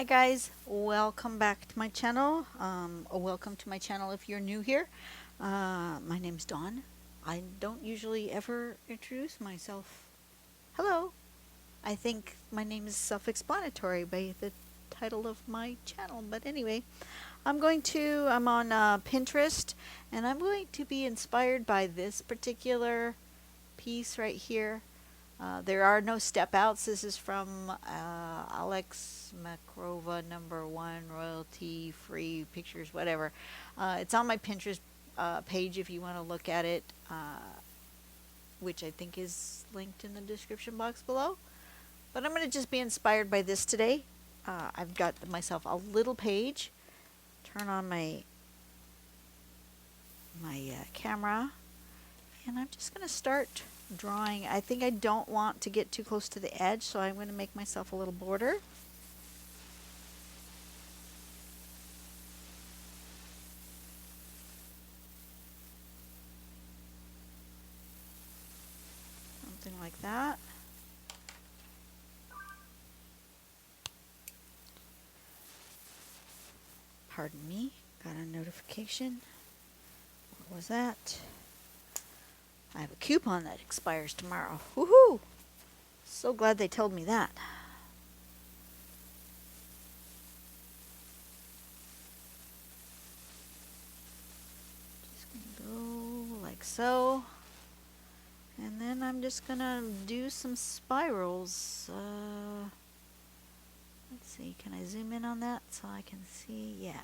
Hi guys, welcome back to my channel. Welcome to my channel if you're new here. My name's Dawn. I don't usually ever introduce myself. Hello. I think my name is self-explanatory by the title of my channel. But anyway, I'm on Pinterest, and I'm going to be inspired by this particular piece right here. There are no step outs. This is from Alex Makrova, #1, royalty free pictures, whatever. It's on my Pinterest page if you want to look at it, which I think is linked in the description box below. But I'm going to just be inspired by this today. I've got myself a little page. Turn on my camera, and I'm just going to start drawing. I think I don't want to get too close to the edge, so I'm going to make myself a little border. Something like that. Pardon me, got a notification. What was that? I have a coupon that expires tomorrow. Woohoo! So glad they told me that. Just gonna go like so. And then I'm just gonna do some spirals. Let's see, can I zoom in on that so I can see? Yeah.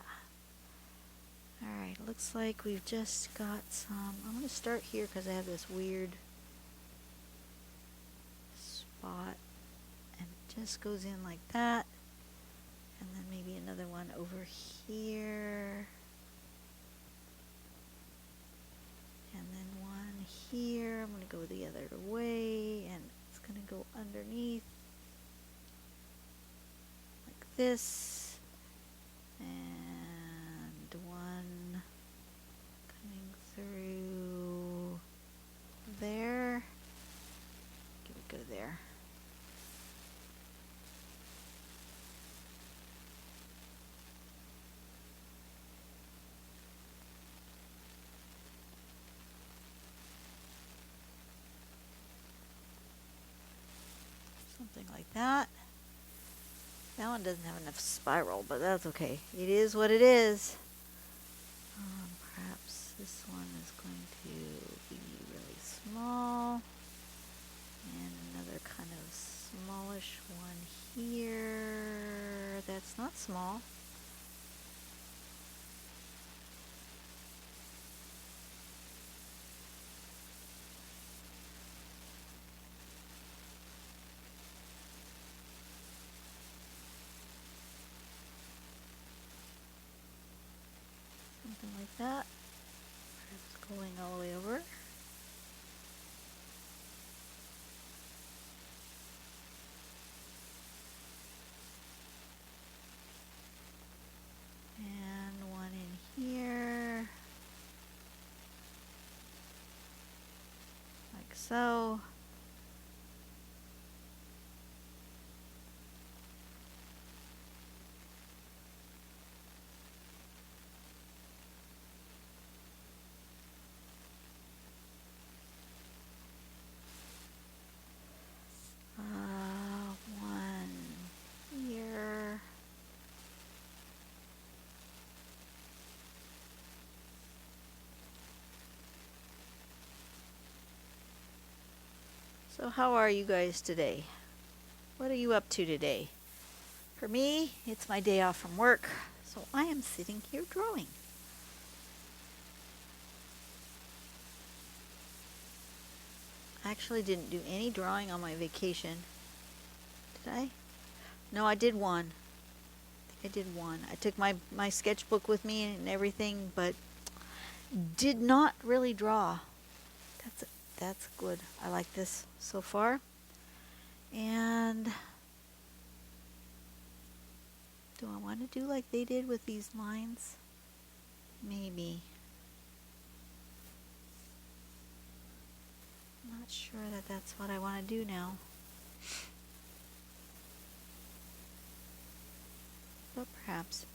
Alright, looks like we've just got some. I'm going to start here because I have this weird spot, and it just goes in like that, and then maybe another one over here, and then one here. I'm going to go the other way, and it's going to go underneath like this, and one coming through there. Give it go there. Something like that. That one doesn't have enough spiral, but that's okay. It is what it is. Perhaps this one is going to be really small. And another kind of smallish one here. That's not small. Something like that. Perhaps going all the way over. And one in here. Like so. One here. So how are you guys today? What are you up to today? For me, it's my day off from work, so I am sitting here drawing. I actually didn't do any drawing on my vacation. Did I? No, I did one. I think I did one. I took my sketchbook with me and everything, but did not really draw. That's good. I like this so far. And do I want to do like they did with these lines? Maybe. I'm not sure that that's what I want to do now. perhaps.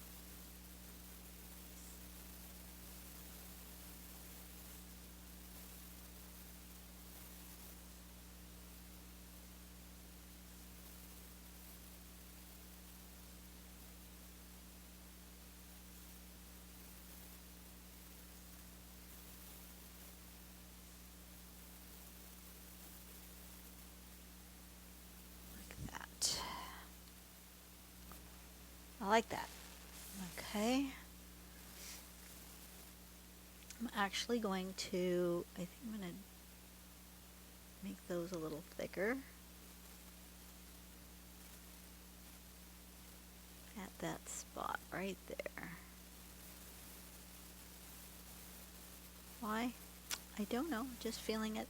Like that. I like that. Okay. I'm actually going to, I think I'm going to make those a little thicker at that spot right there. Why? I don't know, just feeling it.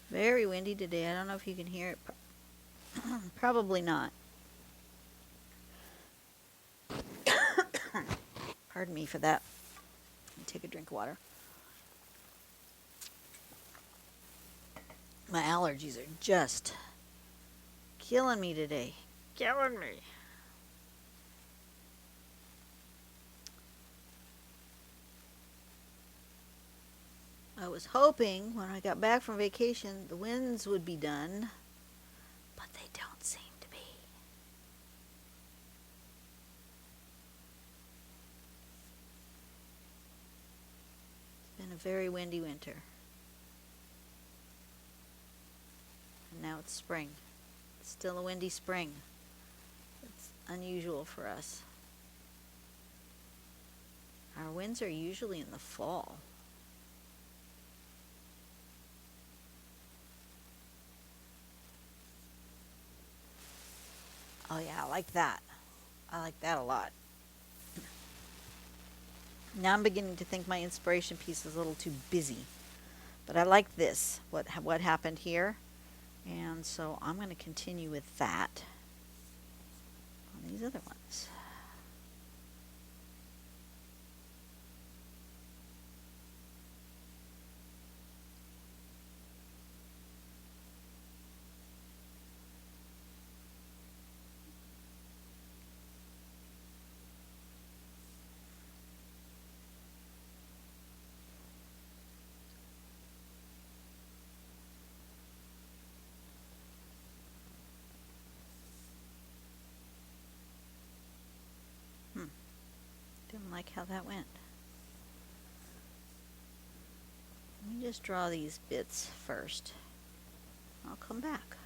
Very windy today. I don't know if you can hear it. Probably not. Pardon me for that. Let me take a drink of water. My allergies are just killing me today. Killing me. I was hoping when I got back from vacation the winds would be done, but they don't seem to be. It's been a very windy winter. And now it's spring. It's still a windy spring. It's unusual for us. Our winds are usually in the fall. Oh yeah, I like that. I like that a lot. Now I'm beginning to think my inspiration piece is a little too busy. But I like this, what happened here. And so I'm going to continue with that on these other ones. Didn't like how that went. Let me just draw these bits first. I'll come back.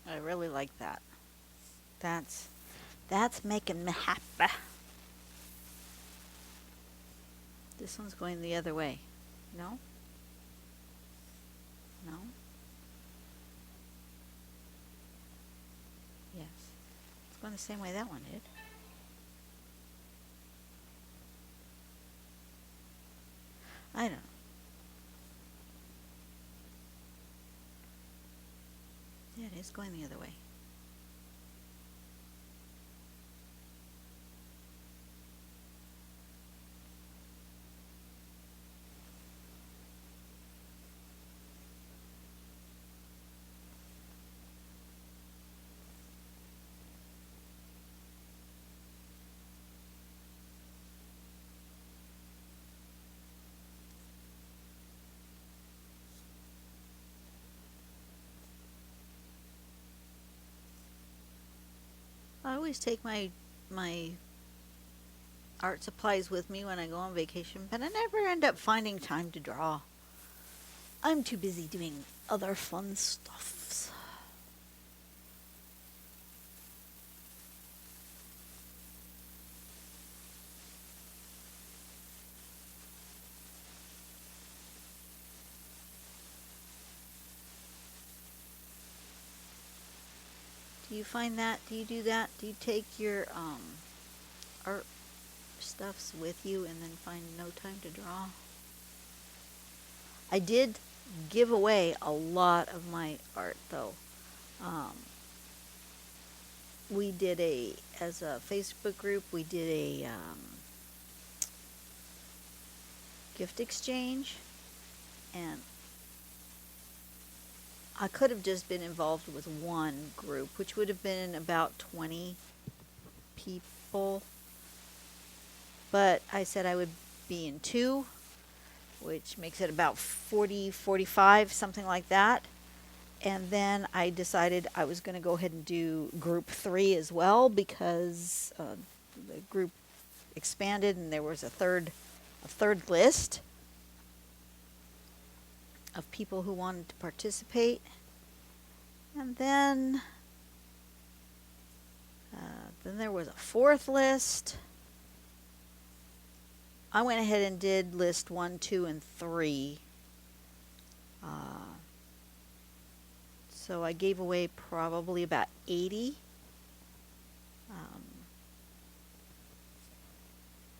I really like that. That's making me happy. This one's going the other way. No? No? Yes. It's going the same way that one did. I don't know. Yeah, it is going the other way. I always take my art supplies with me when I go on vacation, but I never end up finding time to draw. I'm too busy doing other fun stuffs. Do you find that? Do you do that? Do you take your art stuffs with you and then find no time to draw? I did give away a lot of my art though. Um, we did as a Facebook group, we did a gift exchange, and I could have just been involved with one group, which would have been about 20 people. But I said I would be in two, which makes it about 40, 45, something like that. And then I decided I was going to go ahead and do group 3 as well, because the group expanded and there was a third list of people who wanted to participate. And then there was a fourth list. I went ahead and did list 1, 2, and 3. So I gave away probably about 80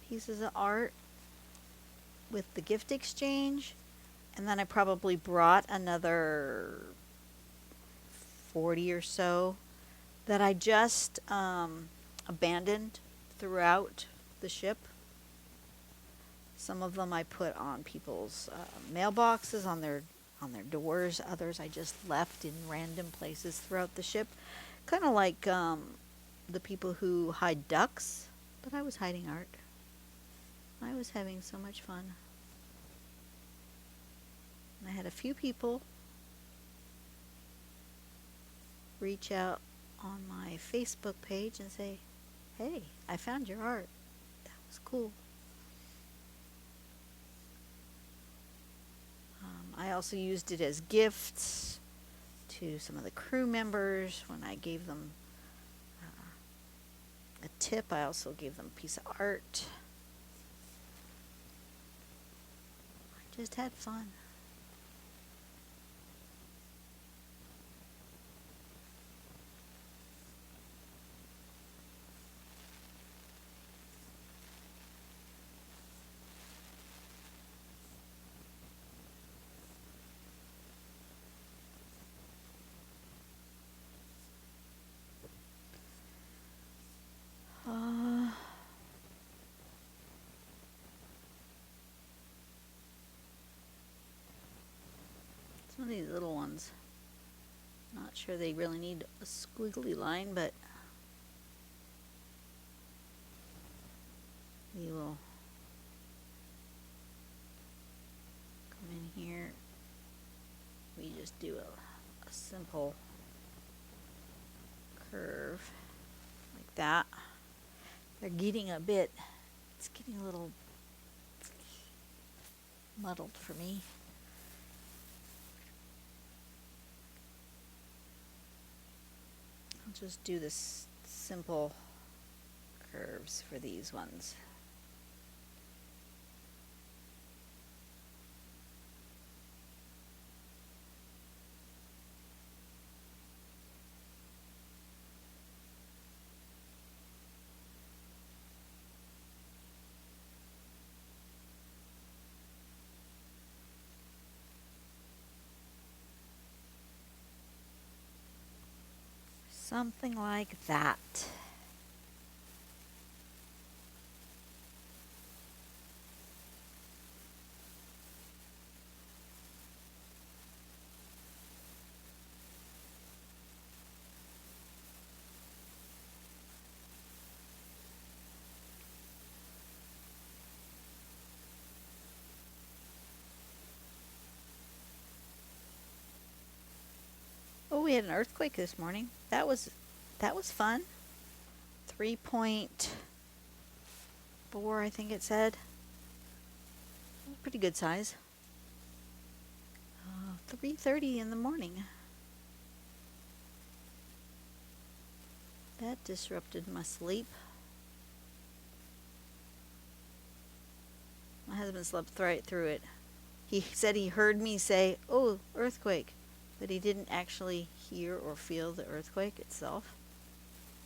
pieces of art with the gift exchange. And then I probably brought another 40 or so that I just abandoned throughout the ship. Some of them I put on people's mailboxes, on their doors. Others I just left in random places throughout the ship. Kind of like the people who hide ducks, but I was hiding art. I was having so much fun. And I had a few people reach out on my Facebook page and say, "Hey, I found your art. That was cool." I also used it as gifts to some of the crew members when I gave them a tip. I also gave them a piece of art. I just had fun. Some of these little ones, not sure they really need a squiggly line, but we will come in here. We just do a simple curve like that. They're getting it's getting a little muddled for me. I'll just do this simple curves for these ones. Something like that. Oh, we had an earthquake this morning. That was fun. 3.4, I think it said. Pretty good size. 3:30 in the morning. That disrupted my sleep. My husband slept right through it. He said he heard me say, "Oh, earthquake," but he didn't actually hear or feel the earthquake itself.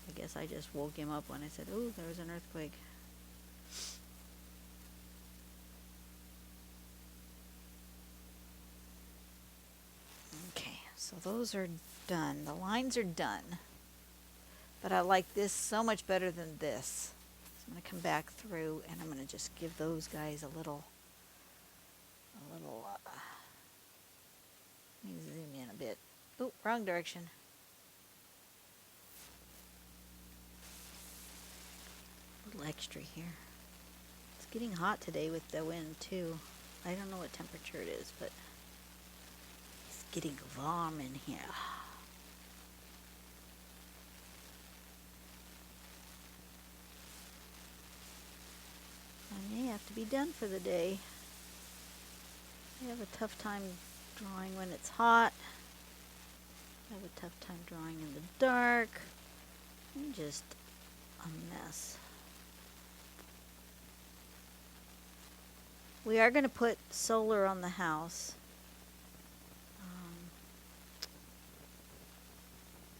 I guess I just woke him up when I said, "Oh, there was an earthquake." Okay, so those are done. The lines are done. But I like this so much better than this. So I'm going to come back through and I'm going to just give those guys a little, let me zoom in a bit. Oh, wrong direction. A little extra here. It's getting hot today with the wind too. I don't know what temperature it is, but it's getting warm in here. I may have to be done for the day. I have a tough time drawing when it's hot. I have a tough time drawing in the dark. I'm just a mess. We are going to put solar on the house.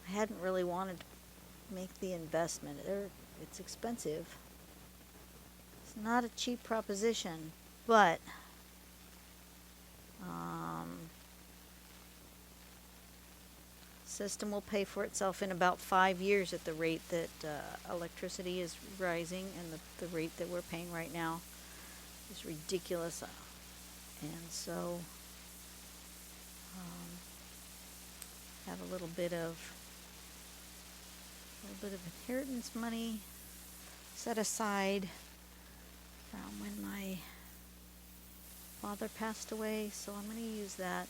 I hadn't really wanted to make the investment. It's expensive. It's not a cheap proposition, but system will pay for itself in about 5 years at the rate that electricity is rising, and the rate that we're paying right now is ridiculous. And so have a little bit of inheritance money set aside from when my father passed away, so I'm going to use that.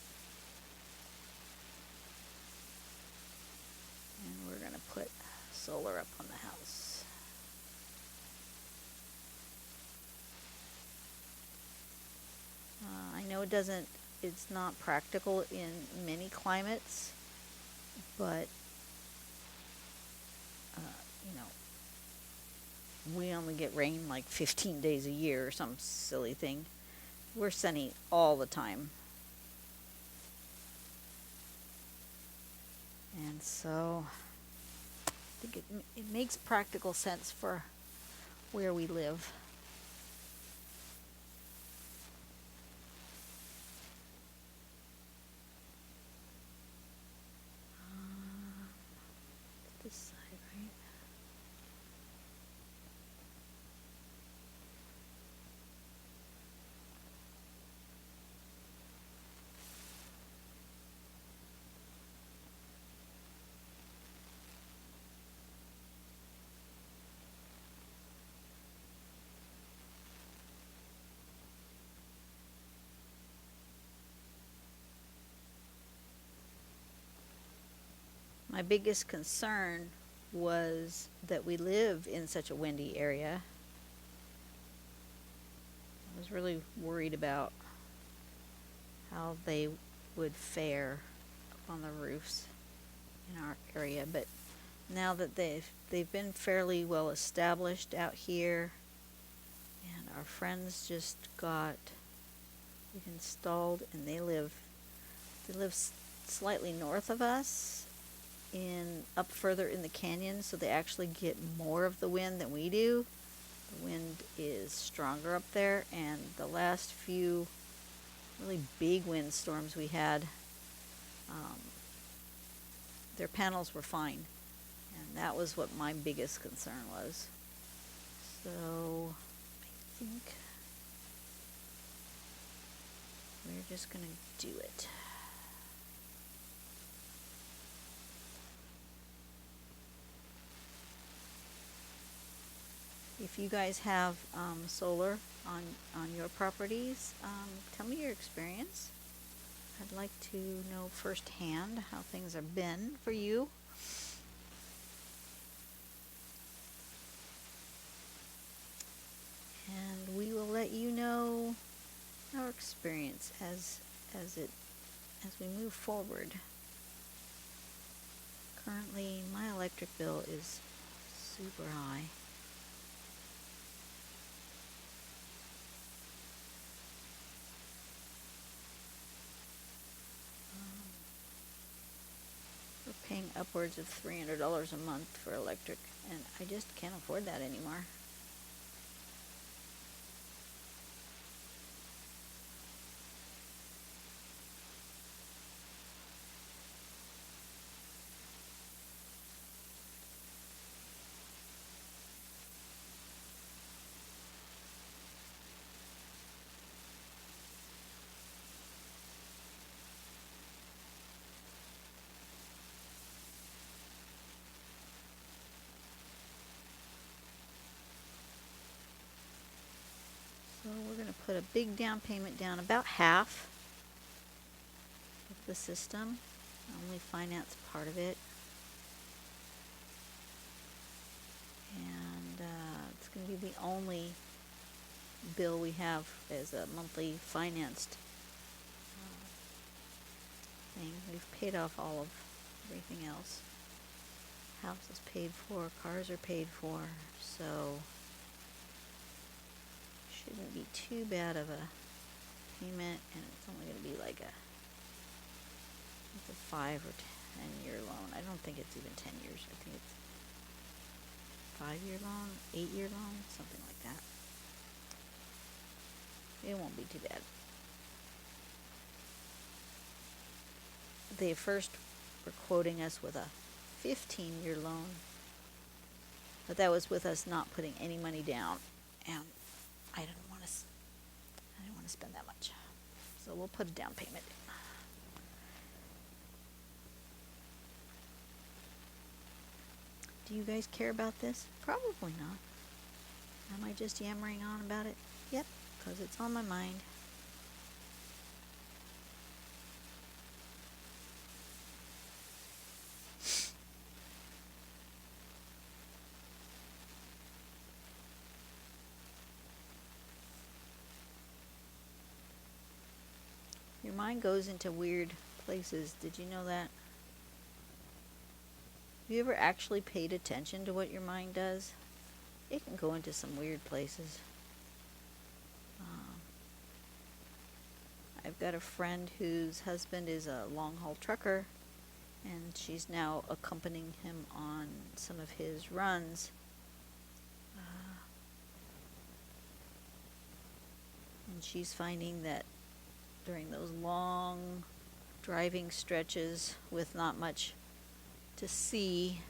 And we're going to put solar up on the house. I know it's not practical in many climates, but we only get rain like 15 days a year or some silly thing. We're sunny all the time. And so I think it makes practical sense for where we live. This side, right? My biggest concern was that we live in such a windy area. I was really worried about how they would fare up on the roofs in our area, but now that they've been fairly well established out here, and our friends just got it installed, and they live slightly north of us, up further in the canyon, so they actually get more of the wind than we do. The wind is stronger up there, and the last few really big windstorms we had, their panels were fine, and that was what my biggest concern was. So I think we're just gonna do it. If you guys have solar on your properties, tell me your experience. I'd like to know firsthand how things have been for you. And we will let you know our experience as it as we move forward. Currently, my electric bill is super high. We're paying upwards of $300 a month for electric, and I just can't afford that anymore. So we're going to put a big down payment down, about half of the system. Only finance part of it. And it's going to be the only bill we have as a monthly financed thing. We've paid off all of everything else. House is paid for, cars are paid for, so shouldn't be too bad of a payment, and it's only going to be like it's a 5 or 10 year loan. I don't think it's even 10 years. I think it's 5-year loan, 8-year loan, something like that. It won't be too bad. They first were quoting us with a 15-year loan, but that was with us not putting any money down, and I didn't want to spend that much, so we'll put a down payment. Do you guys care about this? Probably not. Am I just yammering on about it? Yep, because it's on my mind. Your mind goes into weird places. Did you know that? Have you ever actually paid attention to what your mind does? It can go into some weird places. I've got a friend whose husband is a long-haul trucker, and she's now accompanying him on some of his runs. And she's finding that during those long driving stretches with not much to see,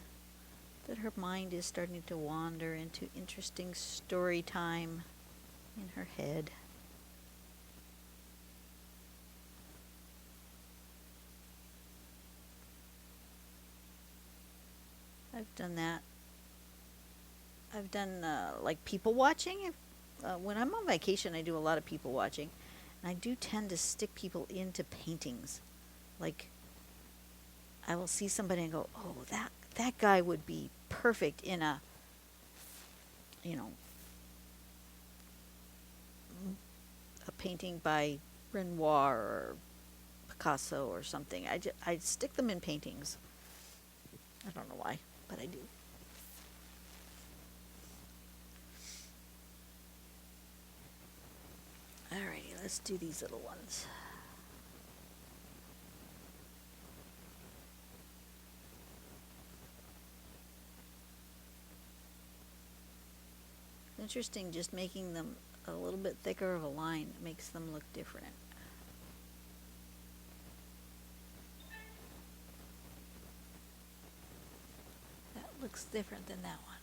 that her mind is starting to wander into interesting story time in her head. I've done that. I've done like people watching. When I'm on vacation, I do a lot of people watching. And I do tend to stick people into paintings. Like, I will see somebody and go, oh, that guy would be perfect in a, a painting by Renoir or Picasso or something. I stick them in paintings. I don't know why, but I do. Alrighty, let's do these little ones. Interesting, just making them a little bit thicker of a line makes them look different. That looks different than that one.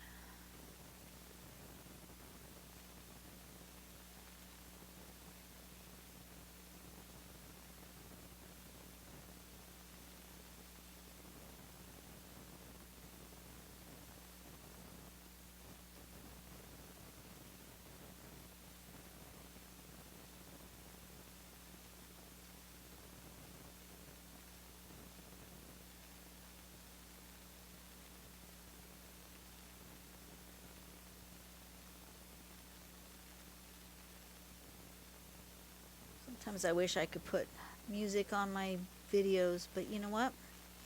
Sometimes I wish I could put music on my videos, but you know what?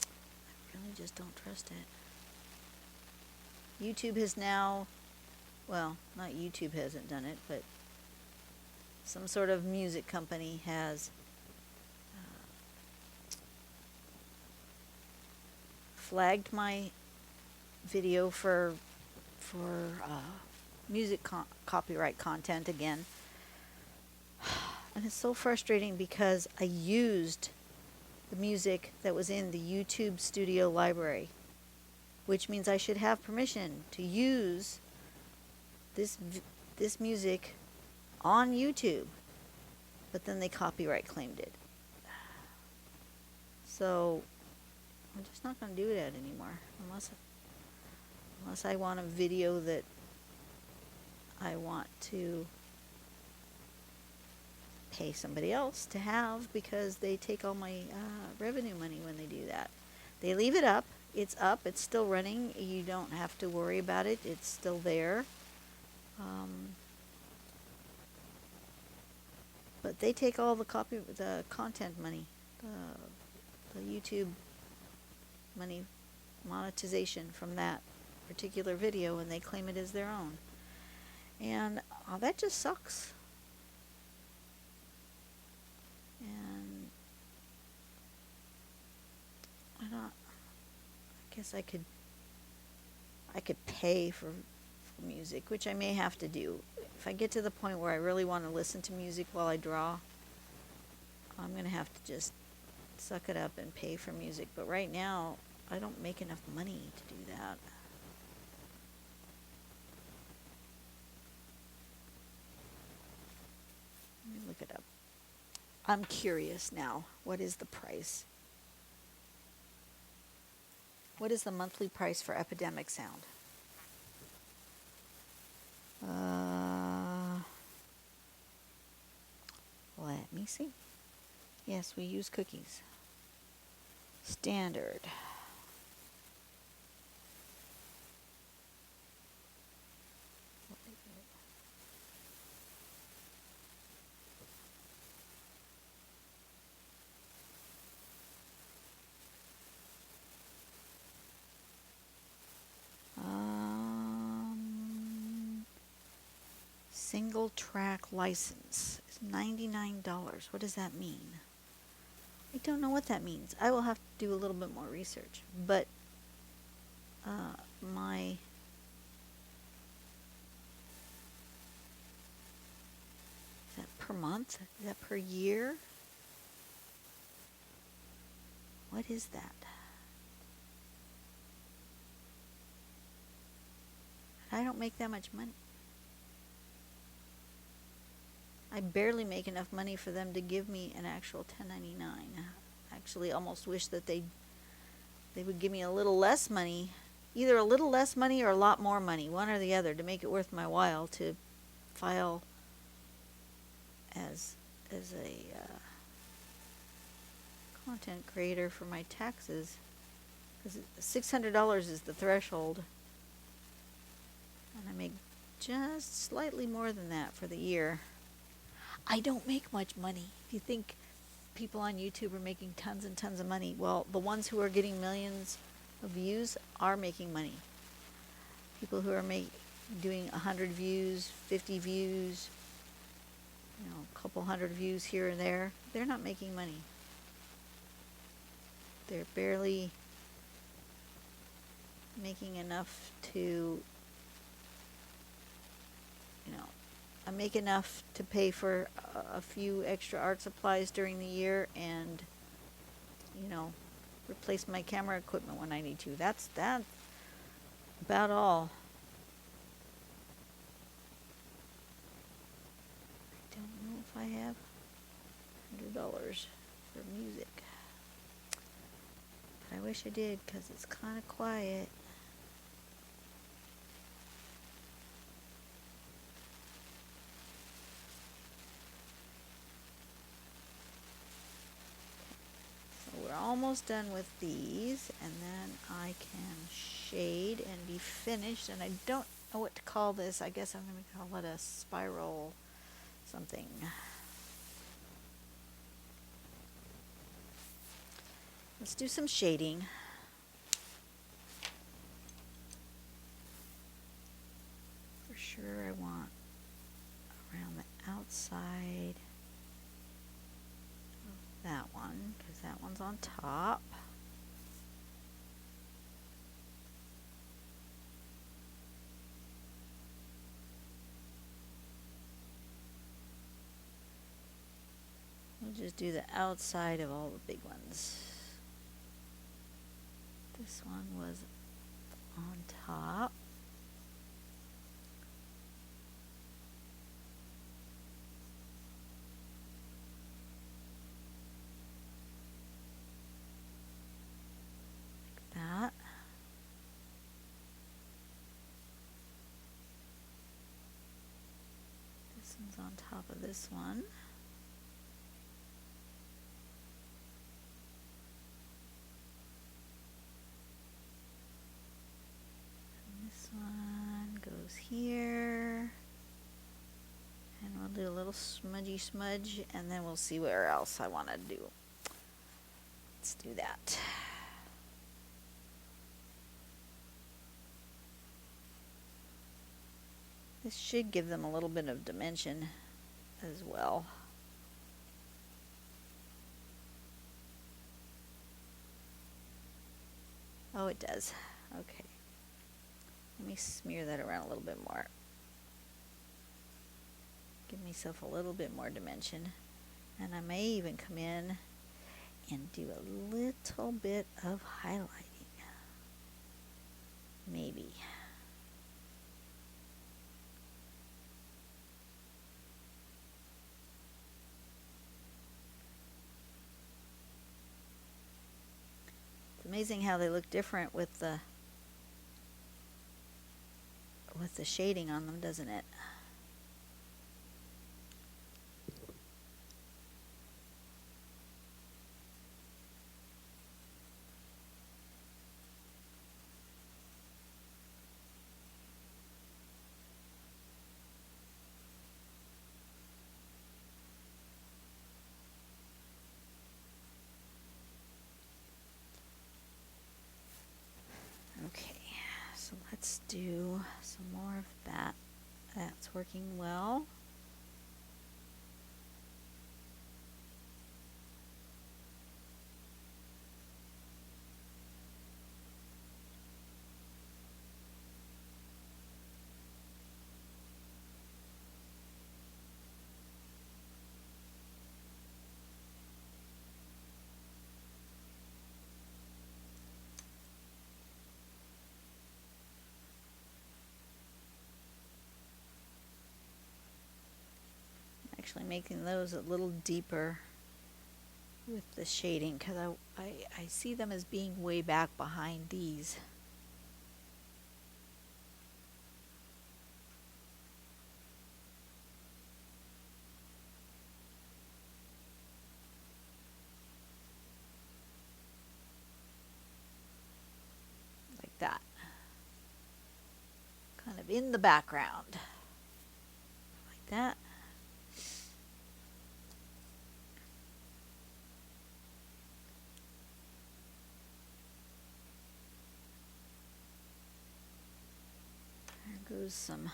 I really just don't trust it. YouTube has now, well, not YouTube hasn't done it, but some sort of music company has flagged my video for music copyright content again. And it's so frustrating because I used the music that was in the YouTube Studio library, which means I should have permission to use this music on YouTube, but then they copyright claimed it. So I'm just not going to do that anymore unless I want a video that I want to pay somebody else to have, because they take all my revenue money when they do that. They leave it up. It's up. It's still running. You don't have to worry about it. It's still there. But they take all the content money, the YouTube money, monetization from that particular video, and they claim it as their own. And that just sucks. And I guess I could pay for music, which I may have to do. If I get to the point where I really want to listen to music while I draw, I'm going to have to just suck it up and pay for music. But right now, I don't make enough money to do that. Let me look it up. I'm curious now. What is the price? What is the monthly price for Epidemic Sound? Let me see. Yes, we use cookies. Standard. Single track license is $99. What does that mean? I don't know what that means. I will have to do a little bit more research. But is that per month? Is that per year? What is that? I don't make that much money. I barely make enough money for them to give me an actual $10.99. I actually almost wish that they would give me a little less money, either a little less money or a lot more money, one or the other, to make it worth my while to file as a content creator for my taxes, because $600 is the threshold, and I make just slightly more than that for the year. I don't make much money. If you think people on YouTube are making tons and tons of money, well, the ones who are getting millions of views are making money. People who are doing 100 views, 50 views, a couple hundred views here and there, they're not making money. They're barely making enough to, I make enough to pay for a few extra art supplies during the year and, replace my camera equipment when I need to. That's about all. I don't know if I have $100 for music. But I wish I did, because it's kind of quiet. Almost done with these, and then I can shade and be finished. And I don't know what to call this. I guess I'm going to call it a spiral something. Let's do some shading. For sure I want around the outside of that one, because that one's on top. We'll just do the outside of all the big ones. This one was on top. Like that. This one's on top of this one. This one goes here, and we'll do a little smudgy smudge, and then we'll see where else I want to do. Let's do that. This should give them a little bit of dimension as well. Oh, it does. Okay. Let me smear that around a little bit more. Give myself a little bit more dimension. And I may even come in and do a little bit of highlighting. Maybe. It's amazing how they look different with the shading on them, doesn't it? Okay, so let's do some more of that. That's working well. Actually making those a little deeper with the shading, because I see them as being way back behind these. Like that. Kind of in the background. Like that. There goes some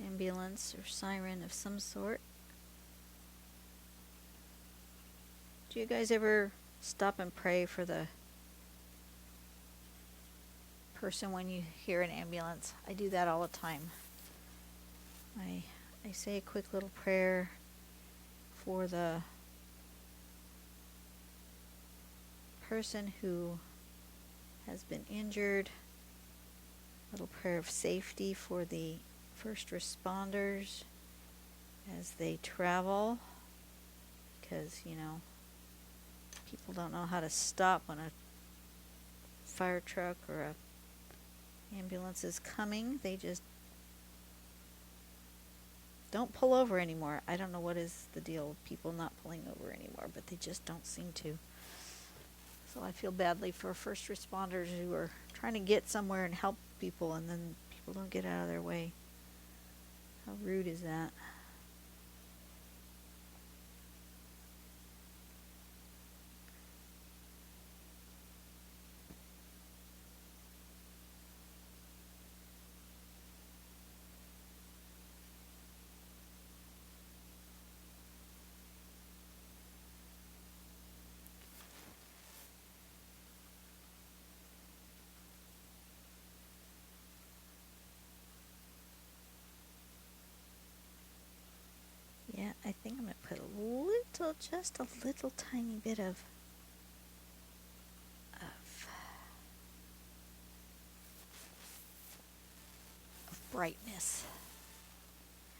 ambulance or siren of some sort. Do you guys ever stop and pray for the person when you hear an ambulance? I do that all the time. I say a quick little prayer for the person who has been injured. A little prayer of safety for the first responders as they travel, because, you know, people don't know how to stop when a fire truck or a ambulance is coming. They just don't pull over anymore. I don't know what is the deal with people not pulling over anymore, but they just don't seem to. So I feel badly for first responders who are trying to get somewhere and help people, and then people don't get out of their way. How rude is that? just a little tiny bit of brightness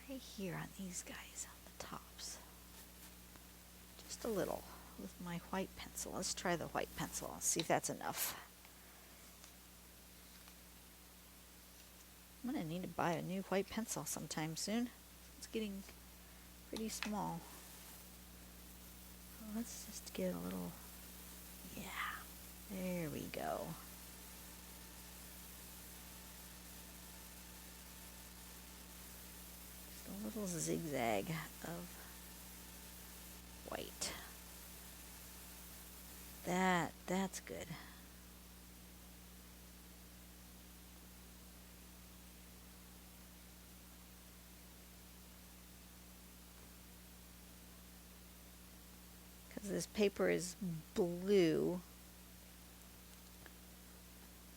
right here on these guys on the tops. Just a little with my white pencil. Let's try the white pencil. Let's see if that's enough. I'm going to need to buy a new white pencil sometime soon. It's getting pretty small. Let's just get a little, yeah, there we go. Just a little zigzag of white. That's good. Because this paper is blue,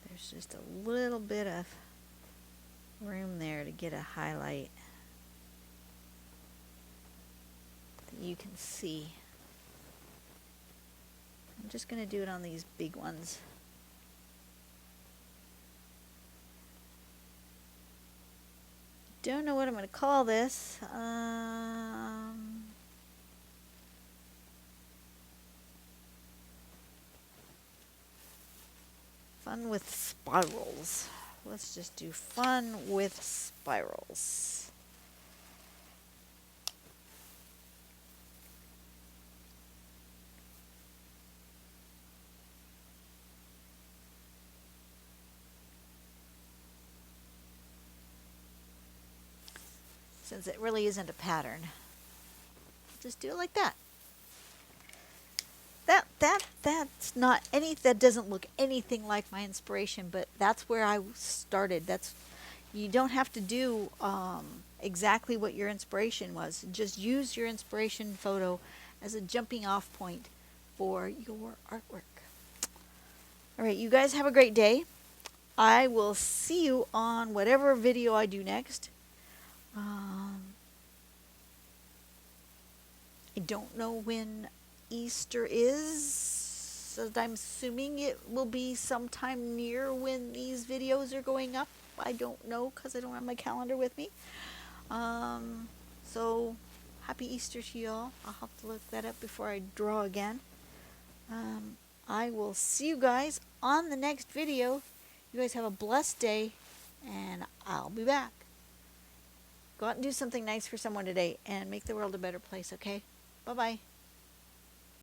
there's just a little bit of room there to get a highlight that you can see. I'm just going to do it on these big ones. Don't know what I'm going to call this. Fun with spirals. Let's just do fun with spirals. Since it really isn't a pattern, just do it like that. That's not any. That doesn't look anything like my inspiration, but that's where I started. You don't have to do exactly what your inspiration was. Just use your inspiration photo as a jumping off point for your artwork. All right, you guys have a great day. I will see you on whatever video I do next. I don't know when Easter is. I'm assuming it will be sometime near when these videos are going up. I don't know because I don't have my calendar with me. So happy Easter to you all. I'll have to look that up before I draw again. I will see you guys on the next video. You guys have a blessed day, and I'll be back. Go out and do something nice for someone today and make the world a better place, okay? Bye-bye.